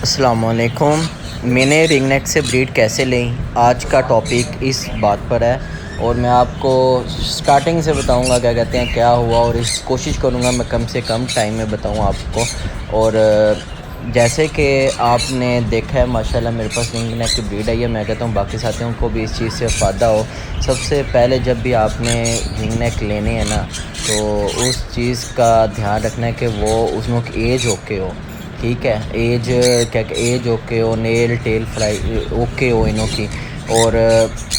السلام علیکم۔ میں نے رنگ نیک سے بریڈ کیسے لیں، آج کا ٹاپک اس بات پر ہے، اور میں آپ کو سٹارٹنگ سے بتاؤں گا کیا کہتے ہیں کیا ہوا، اور اس کوشش کروں گا میں کم سے کم ٹائم میں بتاؤں آپ کو۔ اور جیسے کہ آپ نے دیکھا ہے ماشاءاللہ میرے پاس رنگ نیک کی بریڈ آئی ہے، میں کہتا ہوں باقی ساتھیوں کو بھی اس چیز سے فائدہ ہو۔ سب سے پہلے جب بھی آپ نے رنگ نیک لینے ہیں نا، تو اس چیز کا دھیان رکھنا ہے کہ وہ اس میں ایج اوکے ہو، ٹھیک ہے، ایج کیا کہ ایج اوکے ہو، نیل ٹیل فلائی اوکے ہو انہوں کی، اور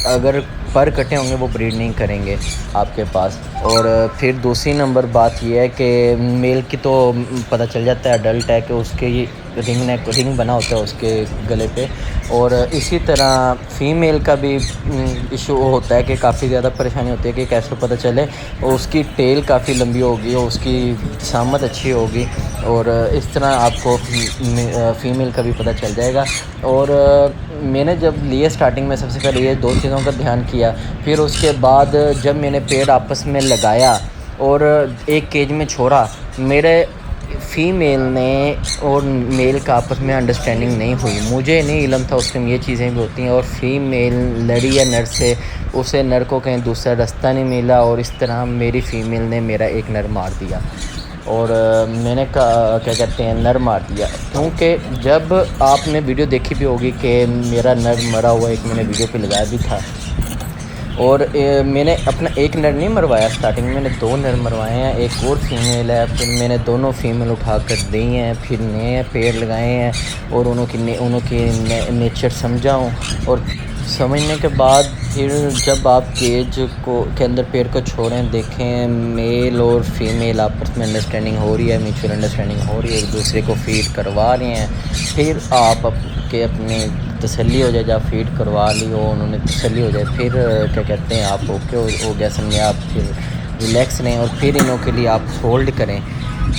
اگر پر کٹے ہوں گے وہ بریڈ نہیں کریں گے آپ کے پاس۔ اور پھر دوسری نمبر بات یہ ہے کہ میل کی تو پتہ چل جاتا ہے اڈلٹ ہے کہ اس کے یہ رنگ بنا ہوتا ہے اس کے گلے پہ، اور اسی طرح فیمیل کا بھی ایشو ہوتا ہے کہ کافی زیادہ پریشانی ہوتی ہے کہ کیسے پتہ چلے، اور اس کی ٹیل کافی لمبی ہوگی اور اس کی جسامت اچھی ہوگی، اور اس طرح آپ کو فیمیل کا بھی پتہ چل جائے گا۔ اور میں نے جب لیے اسٹارٹنگ میں سب سے پہلے یہ دو چیزوں کا دھیان کیا، پھر اس کے بعد جب میں نے پیڑ آپس میں لگایا اور ایک کیج میں چھوڑا، میرے فیمیل نے اور میل کا آپس میں انڈرسٹینڈنگ نہیں ہوئی، مجھے نہیں علم تھا اس میں یہ چیزیں بھی ہوتی ہیں، اور فیمیل لڑی ہے نر سے، اسے نر کو کہیں دوسرا راستہ نہیں ملا، اور اس طرح میری فیمیل نے میرا ایک نر مار دیا، اور میں نے کہا کیا کہتے ہیں نر مار دیا، کیونکہ جب آپ نے ویڈیو دیکھی بھی ہوگی کہ میرا نر مرا ہوا ایک میں نے ویڈیو پہ لگایا بھی تھا، اور میں نے اپنا ایک نر نہیں مروایا، اسٹارٹنگ میں نے دو نر مروائے ہیں، ایک اور فیمیل ہے، پھر میں نے دونوں فیمیل اٹھا کر دی ہیں، پھر نئے پیڑ لگائے ہیں، اور انہوں کی نیچر سمجھا ہوں، اور سمجھنے کے بعد پھر جب آپ کیج کے اندر پیڑ کو چھوڑیں، دیکھیں میل اور فیمیل آپس میں انڈرسٹینڈنگ ہو رہی ہے، میوچل انڈرسٹینڈنگ ہو رہی ہے، ایک دوسرے کو فیڈ کروا رہے ہیں، پھر آپ اپنی تسلی ہو جائے، جب فیڈ کروا لی ہو انہوں نے تسلی ہو جائے، پھر کیا کہتے ہیں آپ اوکے ہو گیا سمجھیں، آپ پھر ریلیکس رہیں، اور پھر انہوں کے لیے آپ ہولڈ کریں۔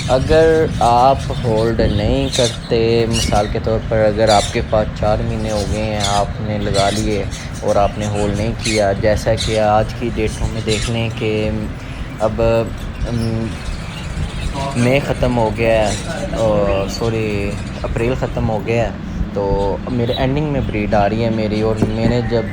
اگر آپ ہولڈ نہیں کرتے، مثال کے طور پر اگر آپ کے پاس 4 مہینے ہو گئے ہیں آپ نے لگا لیے اور آپ نے ہولڈ نہیں کیا، جیسا کہ آج کی ڈیٹوں میں دیکھ لیں کہ اب مئی ختم ہو گیا ہے، سوری اپریل ختم ہو گیا ہے، تو میرے اینڈنگ میں بریڈ آ رہی ہے میری، اور میں نے جب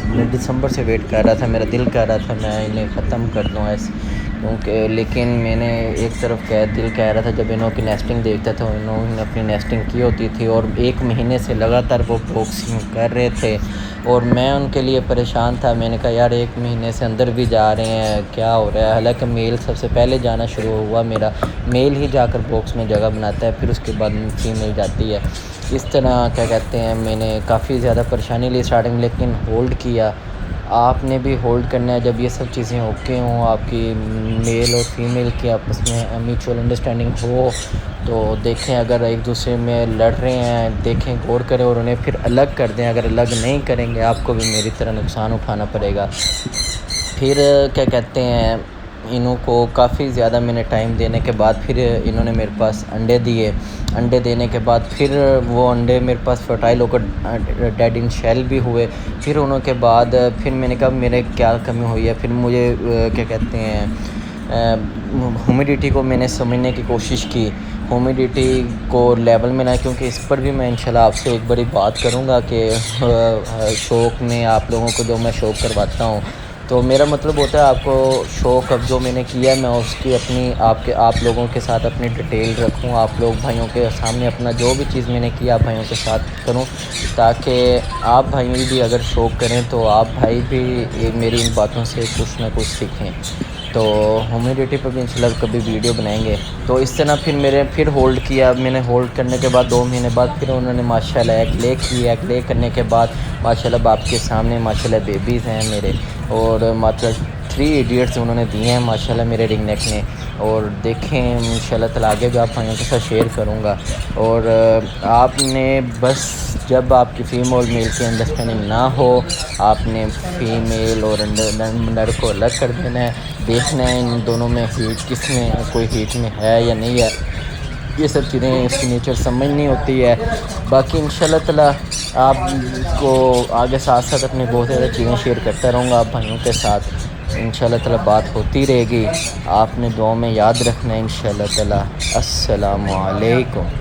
میں دسمبر سے ویٹ کر رہا تھا، میرا دل کر رہا تھا میں انہیں ختم کر دوں ایسے، کیونکہ لیکن میں نے ایک طرف دل کہہ رہا تھا، جب انہوں کی نیسٹنگ دیکھتا تھا انہوں نے اپنی نیسٹنگ کی ہوتی تھی، اور 1 مہینے سے لگاتار وہ باکسنگ کر رہے تھے، اور میں ان کے لیے پریشان تھا، میں نے کہا یار 1 مہینے سے اندر بھی جا رہے ہیں کیا ہو رہا ہے، حالانکہ میل سب سے پہلے جانا شروع ہوا میرا، میل ہی جا کر باکس میں جگہ بناتا ہے، پھر اس کے بعد فیمیل جاتی ہے، اس طرح کیا کہتے ہیں میں نے کافی زیادہ پریشانی لی اسٹارٹنگ، لیکن ہولڈ کیا۔ آپ نے بھی ہولڈ کرنا ہے جب یہ سب چیزیں اوکے ہوں، آپ کی میل اور فیمیل کی آپس میں میوچل انڈرسٹینڈنگ ہو، تو دیکھیں اگر ایک دوسرے میں لڑ رہے ہیں دیکھیں غور کریں اور انہیں پھر الگ کر دیں، اگر الگ نہیں کریں گے آپ کو بھی میری طرح نقصان اٹھانا پڑے گا۔ پھر کیا کہتے ہیں انہوں کو کافی زیادہ میں نے ٹائم دینے کے بعد پھر انہوں نے میرے پاس انڈے دیے، انڈے دینے کے بعد پھر وہ انڈے میرے پاس فرٹائل ہو کر ڈیڈ ان شیل بھی ہوئے، پھر انہوں کے بعد پھر میں نے کہا میرے کیا کمی ہوئی ہے، پھر مجھے کیا کہتے ہیں ہیومیڈیٹی کو میں نے سمجھنے کی کوشش کی، ہیومیڈیٹی کو لیول میں نہ، کیونکہ اس پر بھی میں انشاءاللہ آپ سے ایک بڑی بات کروں گا کہ شوق میں آپ لوگوں کو جو میں شوق کرواتا ہوں، تو میرا مطلب ہوتا ہے آپ کو شوق، اب جو میں نے کیا میں اس کی اپنی آپ لوگوں کے ساتھ اپنی ڈیٹیل رکھوں، آپ لوگ بھائیوں کے سامنے اپنا جو بھی چیز میں نے کیا آپ بھائیوں کے ساتھ کروں، تاکہ آپ بھائی بھی اگر شوق کریں تو آپ بھائی بھی میری ان باتوں سے کچھ نہ کچھ سیکھیں۔ تو ہیومیڈیٹی پر بھی انشاءاللہ کبھی ویڈیو بنائیں گے۔ تو اس طرح پھر ہولڈ کیا، میں نے ہولڈ کرنے کے بعد 2 مہینے بعد پھر انہوں نے ماشاءاللہ ایگ لے کی، ایگ لے کرنے کے بعد ماشاءاللہ آپ کے سامنے ماشاءاللہ بیبیز ہیں میرے، اور مطلب 3 ایڈیٹس انہوں نے دیے ہیں ماشاءاللہ میرے رنگ نیک نے، اور دیکھیں انشاءاللہ تعالیٰ آگے بھی آپ بھائیوں کے ساتھ شیئر کروں گا۔ اور آپ نے بس جب آپ کی فیمیل اور میل کی انڈرسٹینڈنگ نہ ہو، آپ نے فیمیل اور نر کو الگ کر دینا ہے، دیکھنا ہے ان دونوں میں ہیٹ کس میں کوئی ہیٹ میں ہے یا نہیں ہے، یہ سب چیزیں اس کی نیچر سمجھنی ہوتی ہے۔ باقی انشاءاللہ تعالیٰ آپ کو آگے ساتھ ساتھ اپنی بہت زیادہ چیزیں شیئر کرتا رہوں گا آپ بھائیوں کے ساتھ، انشاءاللہ تعالیٰ بات ہوتی رہے گی، آپ نے دعاؤں میں یاد رکھنا ہے انشاءاللہ تعالیٰ۔ السلام علیکم۔